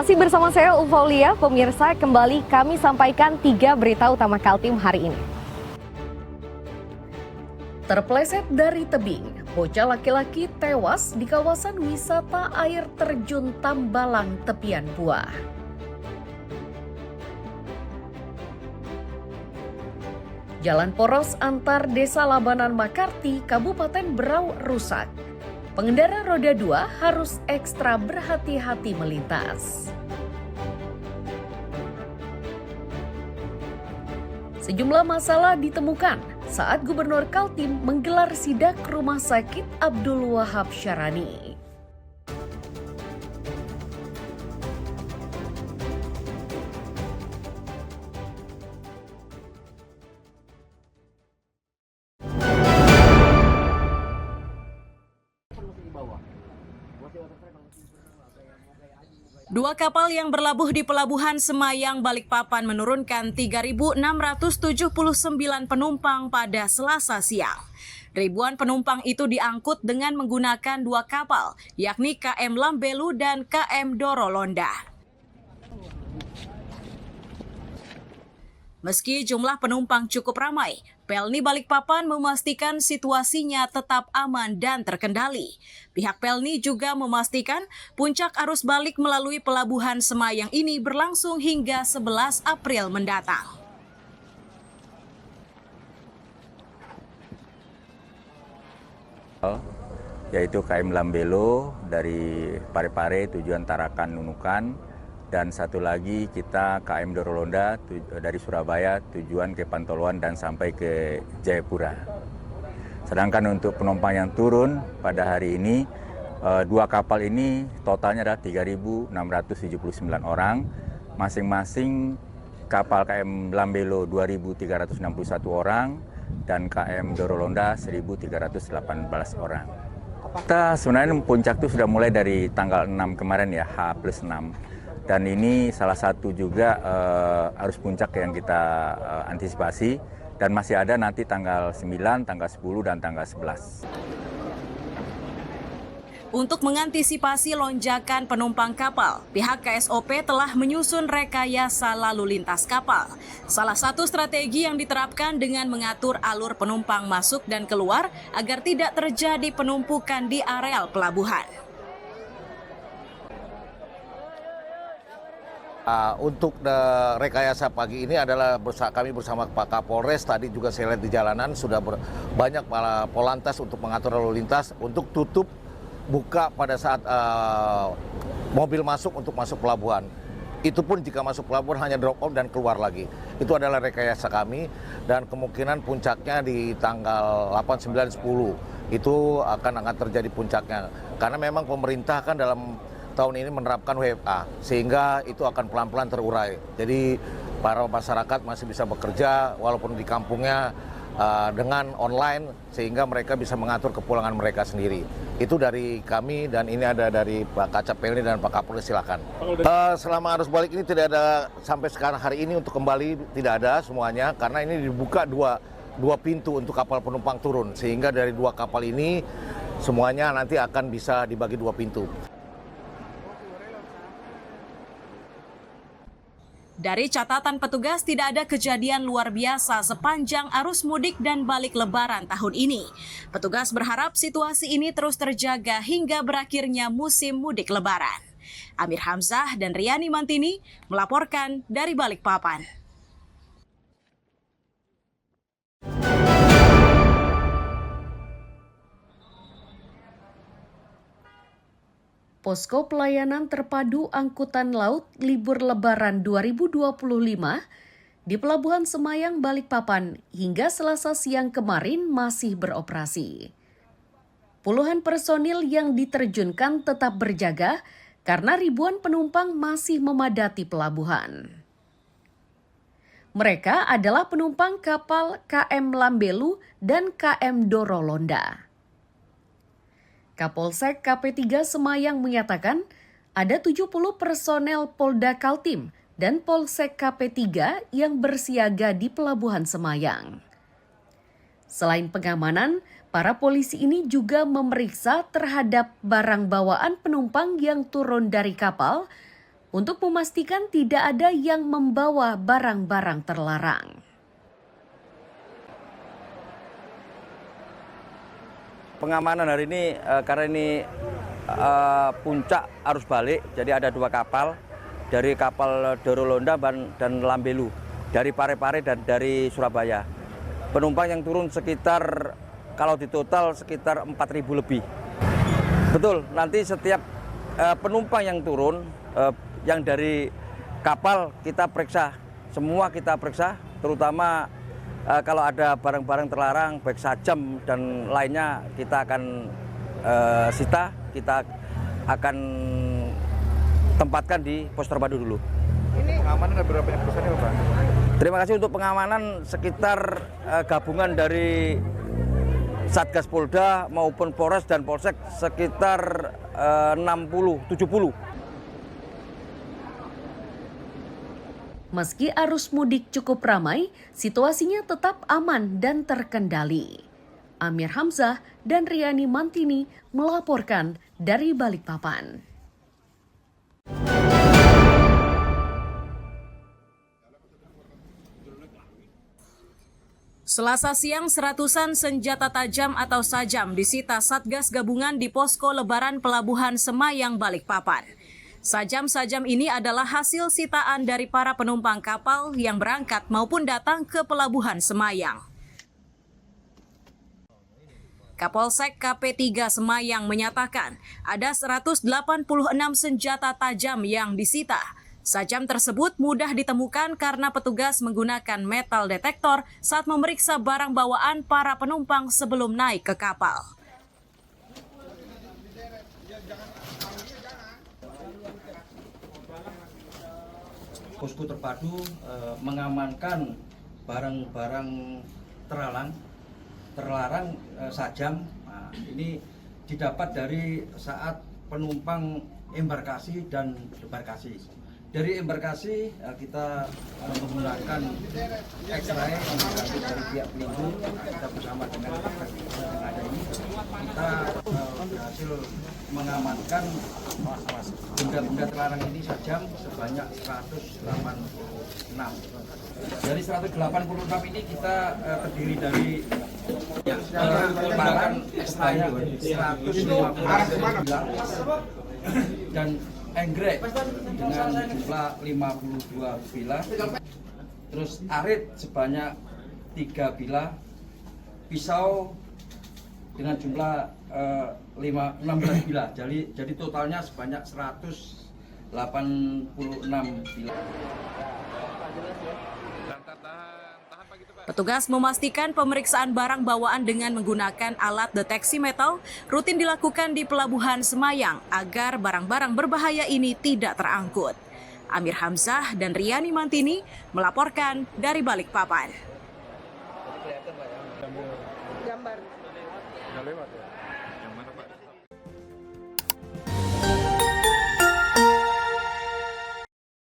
Masih bersama saya Ufaulia, pemirsa, kembali kami sampaikan 3 berita utama Kaltim hari ini. Terpleset dari tebing, bocah laki-laki tewas di kawasan wisata air terjun Tambalang Tepian Buah. Jalan poros antar Desa Labanan Makarti, Kabupaten Berau rusak. Pengendara roda 2 harus ekstra berhati-hati melintas. Sejumlah masalah ditemukan saat Gubernur Kaltim menggelar sidak Rumah Sakit Abdul Wahab Syarani. Dua kapal yang berlabuh di Pelabuhan Semayang Balikpapan menurunkan 3.679 penumpang pada Selasa siang. Ribuan penumpang itu diangkut dengan menggunakan 2 kapal, yakni KM Lambelu dan KM Dorolonda. Meski jumlah penumpang cukup ramai, Pelni Balikpapan memastikan situasinya tetap aman dan terkendali. Pihak Pelni juga memastikan puncak arus balik melalui Pelabuhan Semayang ini berlangsung hingga 11 April mendatang. Yaitu KM Lambelo dari Parepare tujuan Tarakan Nunukan, dan satu lagi kita KM Dorolonda dari Surabaya tujuan ke Pantoloan dan sampai ke Jayapura. Sedangkan untuk penumpang yang turun pada hari ini, 2 kapal ini totalnya adalah 3.679 orang. Masing-masing kapal KM Lambelo 2.361 orang dan KM Dorolonda 1.318 orang. Kita sebenarnya puncak itu sudah mulai dari tanggal 6 kemarin ya, H+6. Dan ini salah satu juga arus puncak yang kita antisipasi, dan masih ada nanti tanggal 9, tanggal 10, dan tanggal 11. Untuk mengantisipasi lonjakan penumpang kapal, pihak KSOP telah menyusun rekayasa lalu lintas kapal. Salah satu strategi yang diterapkan dengan mengatur alur penumpang masuk dan keluar agar tidak terjadi penumpukan di areal pelabuhan. Untuk rekayasa pagi ini adalah kami bersama Pak Kapolres, tadi juga saya lihat di jalanan sudah banyak Polantas untuk mengatur lalu lintas untuk tutup buka pada saat mobil masuk untuk masuk pelabuhan. Itu pun jika masuk pelabuhan hanya drop off dan keluar lagi. Itu adalah rekayasa kami, dan kemungkinan puncaknya di tanggal 8, 9, 10 itu akan terjadi puncaknya. Karena memang pemerintah kan dalam tahun ini menerapkan WFA, sehingga itu akan pelan-pelan terurai. Jadi para masyarakat masih bisa bekerja walaupun di kampungnya dengan online, sehingga mereka bisa mengatur kepulangan mereka sendiri. Itu dari kami, dan ini ada dari Pak Kacap Pelni dan Pak Kapolres, silakan. Selama arus balik ini tidak ada, sampai sekarang hari ini untuk kembali tidak ada semuanya, karena ini dibuka dua pintu untuk kapal penumpang turun, sehingga dari 2 kapal ini semuanya nanti akan bisa dibagi 2 pintu. Dari catatan petugas, tidak ada kejadian luar biasa sepanjang arus mudik dan balik lebaran tahun ini. Petugas berharap situasi ini terus terjaga hingga berakhirnya musim mudik lebaran. Amir Hamzah dan Riani Mantini melaporkan dari Balikpapan. Posko Pelayanan Terpadu Angkutan Laut Libur Lebaran 2025 di Pelabuhan Semayang Balikpapan hingga Selasa siang kemarin masih beroperasi. Puluhan personil yang diterjunkan tetap berjaga karena ribuan penumpang masih memadati pelabuhan. Mereka adalah penumpang kapal KM Lambelu dan KM Dorolonda. Kapolsek KP3 Semayang menyatakan ada 70 personel Polda Kaltim dan Polsek KP3 yang bersiaga di Pelabuhan Semayang. Selain pengamanan, para polisi ini juga memeriksa terhadap barang bawaan penumpang yang turun dari kapal, untuk memastikan tidak ada yang membawa barang-barang terlarang. Pengamanan hari ini karena ini puncak arus balik, jadi ada 2 kapal dari kapal Dorolonda dan Lambelu, dari Parepare dan dari Surabaya. Penumpang yang turun sekitar, kalau di total sekitar 4.000 lebih. Betul, nanti setiap penumpang yang turun, yang dari kapal kita periksa, semua kita periksa, terutama kalau ada barang-barang terlarang, baik sajam dan lainnya, kita akan sita, kita akan tempatkan di pos terpadu dulu. Ini pengamanan ada berapa yang personil, Pak? Terima kasih untuk pengamanan sekitar gabungan dari Satgas Polda maupun Polres dan Polsek sekitar 60-70. Meski arus mudik cukup ramai, situasinya tetap aman dan terkendali. Amir Hamzah dan Riani Mantini melaporkan dari Balikpapan. Selasa siang, seratusan senjata tajam atau sajam disita Satgas Gabungan di Posko Lebaran Pelabuhan Semayang, Balikpapan. Sajam-sajam ini adalah hasil sitaan dari para penumpang kapal yang berangkat maupun datang ke Pelabuhan Semayang. Kapolsek KP3 Semayang menyatakan ada 186 senjata tajam yang disita. Sajam tersebut mudah ditemukan karena petugas menggunakan metal detektor saat memeriksa barang bawaan para penumpang sebelum naik ke kapal. Posko terpadu mengamankan barang-barang terlarang sajam. Nah, ini didapat dari saat penumpang embarkasi dan debarkasi. Dari embarkasi kita menggunakan X-ray dari pihak pelindung, kita bersama dengan yang ada ini, kita berhasil mengamankan benda-benda terlarang ini sajam sebanyak 186. Dari 186 ini kita terdiri dari barang sebanyak 159 dan enggrek dengan jumlah 52 bila, terus arit sebanyak 3 bila, pisau dengan jumlah 16 bila, jadi totalnya sebanyak 186 bila. Petugas memastikan pemeriksaan barang bawaan dengan menggunakan alat deteksi metal rutin dilakukan di Pelabuhan Semayang agar barang-barang berbahaya ini tidak terangkut. Amir Hamzah dan Riani Mantini melaporkan dari Balikpapan. Gambar. Nggak lewat ya?